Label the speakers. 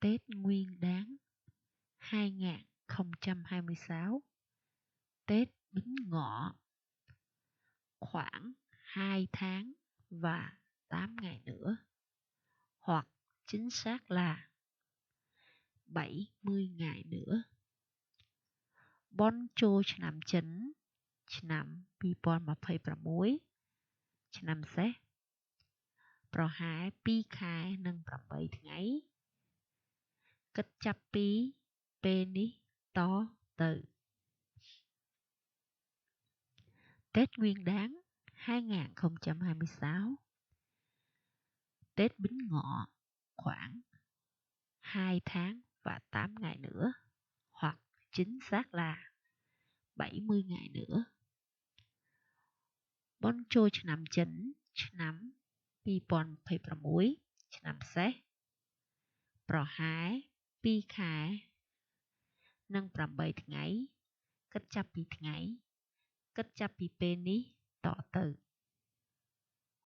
Speaker 1: Tết Nguyên đán 2026, Tết Bính Ngọ, khoảng 2 tháng và 8 ngày nữa, hoặc chính xác là 70 ngày nữa. Bon Choឆ្នាំចិន ឆ្នាំ2026 ឆ្នាំសេះ ប្រហែល 2 ខែនិង 8 ថ្ងៃ គិតចាប់ពីពេលនេះតទៅ Tết Nguyên đán 2026, Tết Bính Ngọ, khoảng 2 tháng và 8 ngày nữa, hoặc chính xác là 70 ngày nữa. Bon Choឆ្នាំចិន ឆ្នាំ2026 ឆ្នាំសេះ ប្រហែល 2 ខែនិង 8 ថ្ងៃ គិតចាប់ពីពេលនេះតទៅ